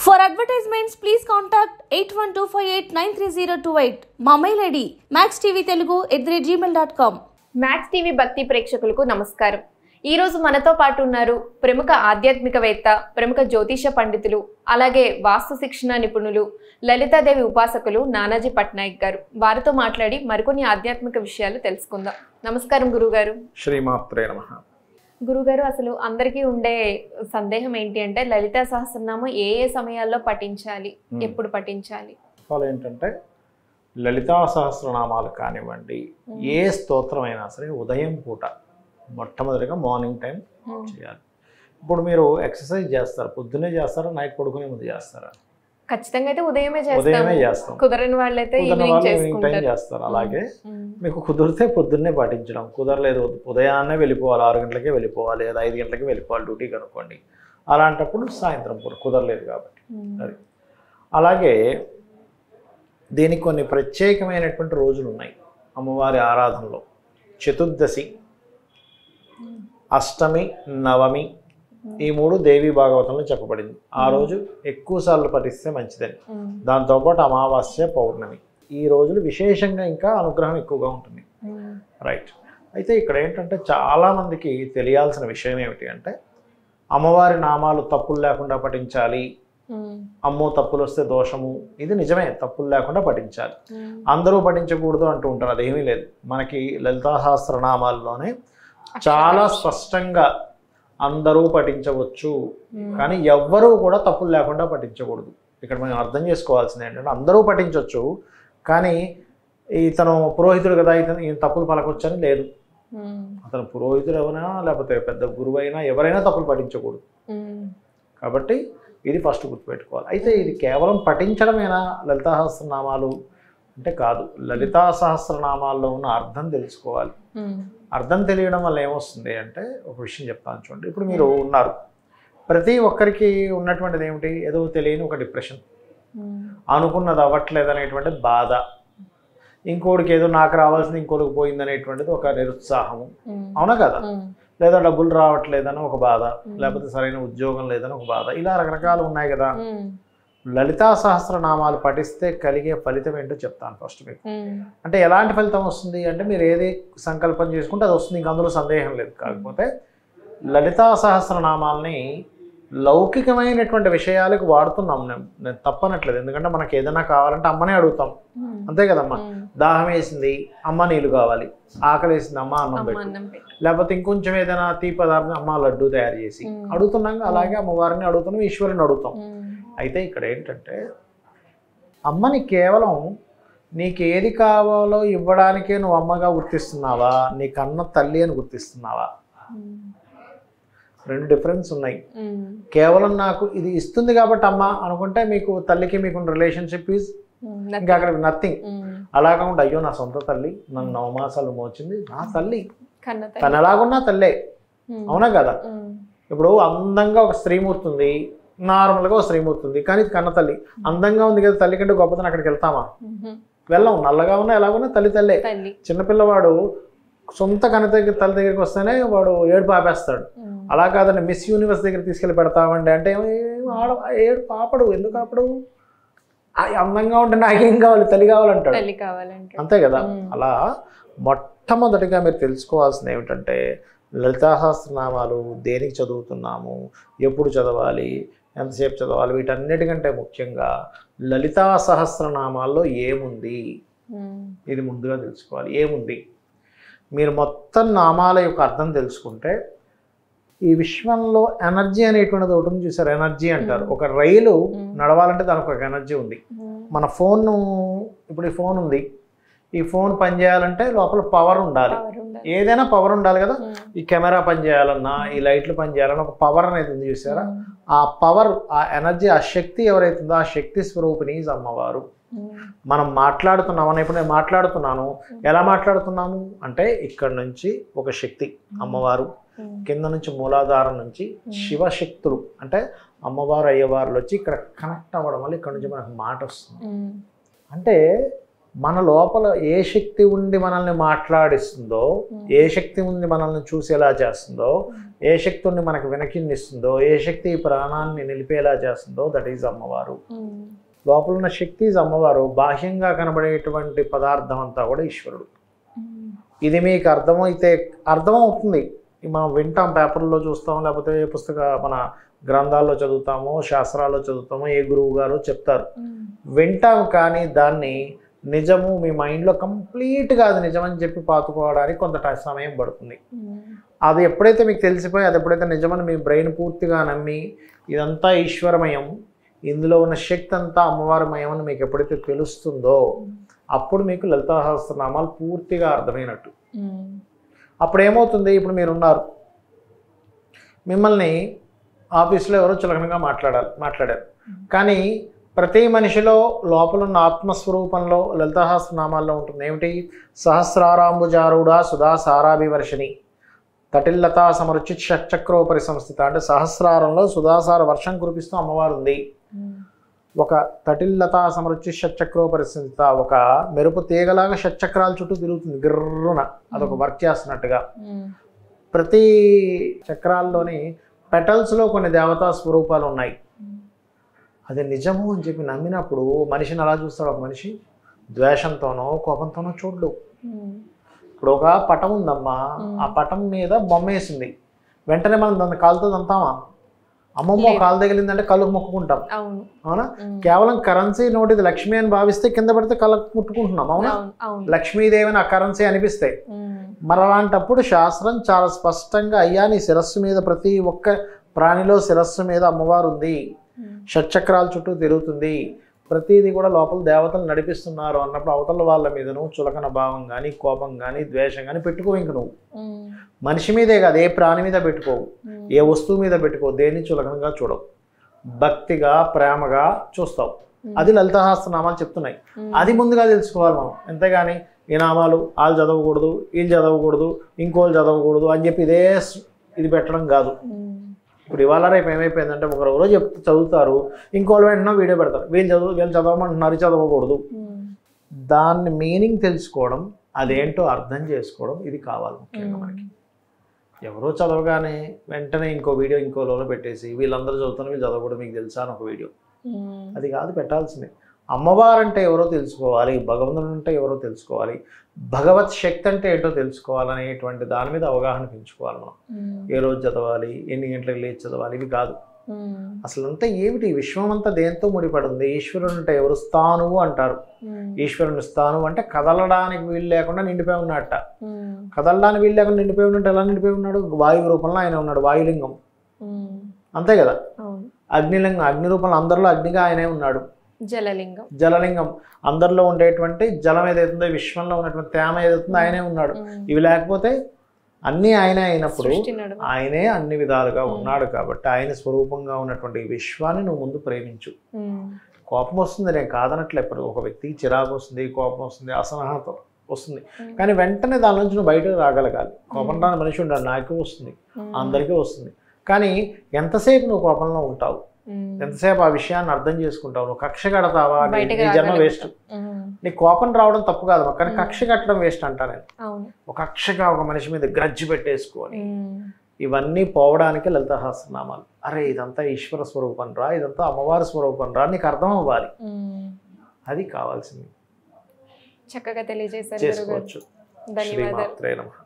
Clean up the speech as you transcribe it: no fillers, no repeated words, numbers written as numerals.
For advertisements, please contact 8125893028. మా mail ID maxtvtelugu@gmail.com. Max TV భక్తి ప్రేక్షకులకు నమస్కారం. ఈ రోజు మనతో పాటు ఉన్నారు ప్రముఖ ఆధ్యాత్మికవేత్త, ప్రముఖ జ్యోతిష పండితులు, అలాగే వాస్తు శిక్షణ నిపుణులు, లలితాదేవి ఉపాసకులు నానాజీ పట్నాయక్ గారు. వారితో మాట్లాడి మరికొన్ని ఆధ్యాత్మిక విషయాలు తెలుసుకుందాం. నమస్కారం గురుగారు. శ్రీమాత్రే నమః. గురుగారు, అసలు అందరికీ ఉండే సందేహం ఏంటి అంటే లలితా సహస్రనామం ఏ ఏ సమయాల్లో పఠించాలి, ఎప్పుడు పఠించాలి? వాళ్ళు ఏంటంటే లలితా సహస్రనామాలు కానివ్వండి, ఏ స్తోత్రం అయినా సరే ఉదయం పూట మొట్టమొదటిగా మార్నింగ్ టైం చేయాలి. ఇప్పుడు మీరు ఎక్సర్సైజ్ చేస్తారు, పొద్దున్నే చేస్తారా, నైట్ పడుకునే ముందు చేస్తారా? ఖచ్చితంగా అయితే ఉదయమే చేస్తాం. కుదరని వాళ్ళైతే ఈవినింగ్ టైం చేస్తారు. అలాగే మీకు కుదిరితే పొద్దున్నే పాటించడం, కుదరలేదు ఉదయాన్నే వెళ్ళిపోవాలి, 6 గంటలకే వెళ్ళిపోవాలి, లేదా 5 గంటలకే వెళ్ళిపోవాలి డ్యూటీకి అనుకోండి. అలాంటప్పుడు సాయంత్రం పూట కుదరలేదు కాబట్టి అది. అలాగే దీనికి కొన్ని ప్రత్యేకమైనటువంటి రోజులు ఉన్నాయి అమ్మవారి ఆరాధనలో. చతుర్దశి, అష్టమి, నవమి, ఈ 3 దేవీ భాగవతంలో చెప్పబడింది. ఆ రోజు ఎక్కువ సార్లు పఠిస్తే మంచిదని. దాంతోపాటు అమావాస్య, పౌర్ణమి, ఈ రోజులు విశేషంగా ఇంకా అనుగ్రహం ఎక్కువగా ఉంటుంది. రైట్. అయితే ఇక్కడ ఏంటంటే చాలామందికి తెలియాల్సిన విషయం ఏమిటి అంటే అమ్మవారి నామాలు తప్పులు లేకుండా పఠించాలి, అమ్మో తప్పులు వస్తే దోషము. ఇది నిజమే, తప్పులు లేకుండా పఠించాలి. అందరూ పఠించకూడదు అంటూ ఉంటారు, అదేమీ లేదు. మనకి లలితా సహస్రనామాల్లోనే చాలా స్పష్టంగా అందరూ పఠించవచ్చు, కానీ ఎవ్వరూ కూడా తప్పులు లేకుండా పఠించకూడదు. ఇక్కడ మనం అర్థం చేసుకోవాల్సింది ఏంటంటే అందరూ పఠించవచ్చు, కానీ ఇతను పురోహితుడు కదా, ఈయన తప్పులు పలకొచ్చని లేదు. అతను పురోహితుడు ఎవరైనా లేకపోతే పెద్ద గురువు అయినా ఎవరైనా తప్పులు పఠించకూడదు. కాబట్టి ఇది ఫస్ట్ గుర్తుపెట్టుకోవాలి. అయితే ఇది కేవలం పఠించడమేనా లలితా సహస్రనామాలు అంటే కాదు. లలితా సహస్రనామాల్లో ఉన్న అర్థం తెలుసుకోవాలి. అర్థం తెలియడం వల్ల ఏమొస్తుంది అంటే ఒక విషయం చెప్తాను చూడండి. ఇప్పుడు మీరు ఉన్నారు, ప్రతి ఒక్కరికి ఉన్నటువంటిది ఏమిటి, ఏదో తెలియని ఒక డిప్రెషన్, అనుకున్నది అవ్వట్లేదు అనేటువంటి బాధ, ఇంకోటికి ఏదో నాకు రావాల్సింది ఇంకోటికి పోయింది అనేటువంటిది ఒక నిరుత్సాహము, అవునా కదా? లేదా డబ్బులు రావట్లేదని ఒక బాధ, లేకపోతే సరైన ఉద్యోగం లేదని ఒక బాధ, ఇలా రకరకాలు ఉన్నాయి కదా. లలితా సహస్రనామాలు పఠిస్తే కలిగే ఫలితం ఏంటో చెప్తాను ఫస్ట్ మీకు. అంటే ఎలాంటి ఫలితం వస్తుంది అంటే మీరు ఏది సంకల్పం చేసుకుంటే అది వస్తుంది, ఇంక అందులో సందేహం లేదు. కాకపోతే లలితా సహస్రనామాల్ని లౌకికమైనటువంటి విషయాలకు వాడుతున్నాం. నేను తప్పనట్లేదు, ఎందుకంటే మనకి ఏదైనా కావాలంటే అమ్మనే అడుగుతాం, అంతే కదమ్మా. దాహం వేసింది, అమ్మ నీళ్ళు కావాలి, ఆకలి వేసింది, అమ్మ అన్నం పెట్టు, లేకపోతే ఇంకొంచెం ఏదైనా తీ పదార్థం, అమ్మ లడ్డు తయారు చేసి అడుగుతున్నాం. అలాగే అమ్మవారిని అడుగుతున్నాం, ఈశ్వరుని అడుగుతాం. అయితే ఇక్కడ ఏంటంటే అమ్మని కేవలం నీకు ఏది కావాలో ఇవ్వడానికే నువ్వు అమ్మగా గుర్తిస్తున్నావా, నీ కన్న తల్లి అని గుర్తిస్తున్నావా? రెండు డిఫరెన్స్ ఉన్నాయి. కేవలం నాకు ఇది ఇస్తుంది కాబట్టి అమ్మ అనుకుంటే మీకు తల్లికి మీకు రిలేషన్షిప్ ఈజ్ ఇంకా అక్కడ నథింగ్. అలా కాకుండా అయ్యో నా సొంత తల్లి నన్ను 9 మాసాలు మోచింది, నా తల్లి, తను ఎలాగున్నా తల్లే, అవునా కదా? ఇప్పుడు అందంగా ఒక స్త్రీమూర్తి ఉంది, నార్మల్గా ఒక స్త్రీమూర్తి ఉంది, కానీ కన్న తల్లి అందంగా ఉంది కదా, తల్లి కంటే గొప్పతనం అక్కడికి వెళ్తామా? వెళ్ళాం. నల్లగా ఉన్నా ఎలాగున్నా తల్లి తల్లే. చిన్నపిల్లవాడు సొంత కన్న తల్లి దగ్గరికి వస్తేనే వాడు ఏడుపు ఆపేస్తాడు. అలా కాదని మిస్ యూనివర్స్ దగ్గర తీసుకెళ్ళి పెడతామండి అంటే ఏడు ఆపడు. ఎందుకు ఆపడు? అందంగా ఉంటే నాకేం కావాలి, తల్లి కావాలంటాడు, అంతే కదా? అలా మొట్టమొదటిగా మీరు తెలుసుకోవాల్సింది ఏమిటంటే లలితా సహస్రనామాలు దేనికి చదువుతున్నాము, ఎప్పుడు చదవాలి, ఎంతసేపు చదవాలి, వీటన్నిటికంటే ముఖ్యంగా లలితా సహస్రనామాల్లో ఏముంది ఇది ముందుగా తెలుసుకోవాలి. ఏముంది? మీరు మొత్తం నామాల యొక్క అర్థం తెలుసుకుంటే ఈ విశ్వంలో ఎనర్జీ అనేటువంటిది ఒకటి ఉంది, చూసారు? ఎనర్జీ అంటారు. ఒక రైలు నడవాలంటే దానికి ఒక ఎనర్జీ ఉంది. మన ఫోన్, ఇప్పుడు ఈ ఫోన్ ఉంది, ఈ ఫోన్ పనిచేయాలంటే లోపల పవర్ ఉండాలి, ఏదైనా పవర్ ఉండాలి కదా. ఈ కెమెరా పనిచేయాలన్నా, ఈ లైట్లు పనిచేయాలన్నా ఒక పవర్ అనేది ఉంది, చూసారా? ఆ పవర్, ఆ ఎనర్జీ, ఆ శక్తి ఎవరైతుందో ఆ శక్తి స్వరూపిణి అమ్మవారు. మనం మాట్లాడుతున్నామని, ఇప్పుడు నేను మాట్లాడుతున్నాను, ఎలా మాట్లాడుతున్నాము అంటే ఇక్కడ నుంచి ఒక శక్తి అమ్మవారు, కింద నుంచి మూలాధారం నుంచి శివశక్తులు అంటే అమ్మవారు అయ్యవారులు వచ్చి ఇక్కడ కనెక్ట్ అవ్వడం వల్ల ఇక్కడ నుంచి మనకు మాట వస్తుంది. అంటే మన లోపల ఏ శక్తి ఉండి మనల్ని మాట్లాడిస్తుందో, ఏ శక్తి ఉండి మనల్ని చూసేలా చేస్తుందో, ఏ శక్తుల్ని మనకు వెనక్కినిస్తుందో, ఏ శక్తి ఈ ప్రాణాన్ని నిలిపేలా చేస్తుందో దట్ ఈజ్ అమ్మవారు. లోపల ఉన్న శక్తి ఈజ్ అమ్మవారు. బాహ్యంగా కనబడేటువంటి పదార్థం అంతా కూడా ఈశ్వరుడు. ఇది మీకు అర్థమైతే అర్థమవుతుంది. మనం వింటాం, పేపర్లో చూస్తాం, లేకపోతే మన గ్రంథాల్లో చదువుతాము, శాస్త్రాల్లో చదువుతాము, ఏ గురువు గారు చెప్తారు, వింటాం. కానీ దాన్ని నిజము మీ మైండ్లో కంప్లీట్గా అది నిజమని చెప్పి పాతుకోవడానికి కొంత సమయం పడుతుంది. అది ఎప్పుడైతే మీకు తెలిసిపోయి అది ఎప్పుడైతే నిజమని మీ బ్రెయిన్ పూర్తిగా నమ్మి ఇదంతా ఈశ్వరమయం, ఇందులో ఉన్న శక్తి అంతా అమ్మవారిమయం అని మీకు ఎప్పుడైతే తెలుస్తుందో అప్పుడు మీకు లలితా సహస్రనామాలు పూర్తిగా అర్థమైనట్టు. అప్పుడు ఏమవుతుంది, ఇప్పుడు మీరున్నారు, మిమ్మల్ని ఆఫీస్లో ఎవరో చులకనగా మాట్లాడారు. కానీ ప్రతి మనిషిలో లోపల ఉన్న ఆత్మస్వరూపంలో లలితా సహస్రనామాల్లో ఉంటుంది. ఏమిటి? సహస్రారాంబుజారూఢ సుధా సారాభివర్షిణి తటిల్లతా సమరుచి షట్చక్రోపరి సంస్థిత. అంటే సహస్రారంలో సుధాసార వర్షం కురిపిస్తూ అమ్మవారు ఉంది. ఒక తటిల్లతా సమరుచి షట్చక్రోపరి సంస్థిత, ఒక మెరుపు తీగలాగా షట్చక్రాల చుట్టూ తిరుగుతుంది గిర్రున, అదొక వర్క్ చేస్తున్నట్టుగా. ప్రతి చక్రాల్లోని పెటల్స్లో కొన్ని దేవతా స్వరూపాలు ఉన్నాయి. అది నిజము అని చెప్పి నమ్మినప్పుడు మనిషిని అలా చూస్తాడు. ఒక మనిషి ద్వేషంతోనో కోపంతోనో చూడడు. ఇప్పుడు ఒక పటం ఉందమ్మా, ఆ పటం మీద బొమ్మ వేసింది, వెంటనే మనం దాన్ని కాలుతో దంతామా? అమ్మమ్మ కాలు తగిలిందంటే కళ్ళకు మొక్కుకుంటాం, అవునా? కేవలం కరెన్సీ నోట్ ఇది లక్ష్మి అని భావిస్తే కింద పడితే కళ్ళకు ముట్టుకుంటున్నాం, అవునా? లక్ష్మీదేవి అని ఆ కరెన్సీ అనిపిస్తే. మరి అలాంటప్పుడు శాస్త్రం చాలా స్పష్టంగా, అయ్యా నీ శిరస్సు మీద, ప్రతి ఒక్క ప్రాణిలో శిరస్సు మీద అమ్మవారు ఉంది, షట్చక్రాల చుట్టూ తిరుగుతుంది, ప్రతిదీ కూడా లోపల దేవతలు నడిపిస్తున్నారు అన్నప్పుడు అవతల వాళ్ళ మీద నువ్వు చులకన భావం కానీ కోపం కానీ ద్వేషం కానీ పెట్టుకో. ఇంక నువ్వు మనిషి మీదే కాదు, ఏ ప్రాణి మీద పెట్టుకోవు, ఏ వస్తువు మీద పెట్టుకో, దేన్ని చులకనగా చూడవు, భక్తిగా ప్రేమగా చూస్తావు. అది లలితా సహస్రనామాలు చెప్తున్నాయి. అది ముందుగా తెలుసుకోవాలి మనం. అంతేగాని ఈ నామాలు వాళ్ళు చదవకూడదు, వీళ్ళు చదవకూడదు, ఇంకోళ్ళు చదవకూడదు అని చెప్పి ఇది పెట్టడం కాదు. ఇప్పుడు ఇవాళ రేపు ఏమైపోయిందంటే ఒకరు ఎవరో చదువుతారు, ఇంకోళ్ళు వెంటనే వీడియో పెడతారు, వీళ్ళు చదవమంటున్నారు, చదవకూడదు. దాన్ని మీనింగ్ తెలుసుకోవడం, అదేంటో అర్థం చేసుకోవడం, ఇది కావాలి ముఖ్యంగా మనకి. ఎవరో చదవగానే వెంటనే ఇంకో వీడియో ఇంకోలో పెట్టేసి వీళ్ళందరూ చదువుతారు, వీళ్ళు చదవకూడదు, మీకు తెలుసా అని ఒక వీడియో, అది కాదు పెట్టాల్సిందే. అమ్మవారంటే ఎవరో తెలుసుకోవాలి, భగవంతుడు అంటే ఎవరో తెలుసుకోవాలి, భగవత్ శక్తి అంటే ఏంటో తెలుసుకోవాలనేటువంటి దాని మీద అవగాహన పెంచుకోవాలి మనం. ఏ రోజు చదవాలి, ఎన్ని గంటలకు లేచి చదవాలి, ఇవి కాదు. అసలు అంతా ఏమిటి, విశ్వం అంతా దేంతో ముడిపడి ఉంది? ఈశ్వరుడు అంటే ఎవరు? స్థానువు అంటారు. ఈశ్వరుని స్థానువు అంటే కదలడానికి వీలు లేకుండా నిండిపోయి ఉన్నట్ట. కదలడానికి వీలు లేకుండా నిండిపోయి ఉన్నట్టు ఎలా నిండిపోయి ఉన్నాడు? వాయువు రూపంలో ఆయన ఉన్నాడు, వాయులింగం, అంతే కదా. అగ్నిలింగం, అగ్ని రూపంలో అందరిలో అగ్నిగా ఆయనే ఉన్నాడు. జలలింగం అందరిలో ఉండేటువంటి జలం ఏదైతుందో, విశ్వంలో ఉన్నటువంటి తేమ ఏదైతుందో ఆయనే ఉన్నాడు. ఇవి లేకపోతే అన్నీ ఆయనే అయినప్పుడు ఆయనే అన్ని విధాలుగా ఉన్నాడు. కాబట్టి ఆయన స్వరూపంగా ఉన్నటువంటి విశ్వాన్ని నువ్వు ముందు ప్రేమించు. కోపం వస్తుంది, నేను కాదనట్లే. ఇప్పుడు ఒక వ్యక్తికి చిరాకు వస్తుంది, కోపం వస్తుంది, అసహనత వస్తుంది, కానీ వెంటనే దాని నుంచి నువ్వు బయటకు రాగలగాలి. కోపం రాని మనిషి ఉండాలి, నాకు వస్తుంది, అందరికీ వస్తుంది. కానీ ఎంతసేపు నువ్వు కోపంలో ఉంటావు, ఎంతసేపు ఆ విషయాన్ని అర్థం చేసుకుంటావు? నువ్వు కక్ష కడతావా? నీ జన్మ వేస్ట్. నీ కోపం రావడం తప్పు కాదు, కానీ కక్ష కట్టడం వేస్ట్ అంటా నేను. ఒక కక్షగా ఒక మనిషి మీద గ్రజ్జి పెట్టేసుకోవాలి. ఇవన్నీ పోవడానికి లలితా సహస్రనామాలు. అరే ఇదంతా ఈశ్వర స్వరూపం రా, ఇదంతా అమ్మవారి స్వరూపం రా, నీకు అర్థం అవ్వాలి. అది కావాల్సింది. చక్కగా తెలియజేశారు. చేసుకోవచ్చు. శ్రీమాత్రే నమః.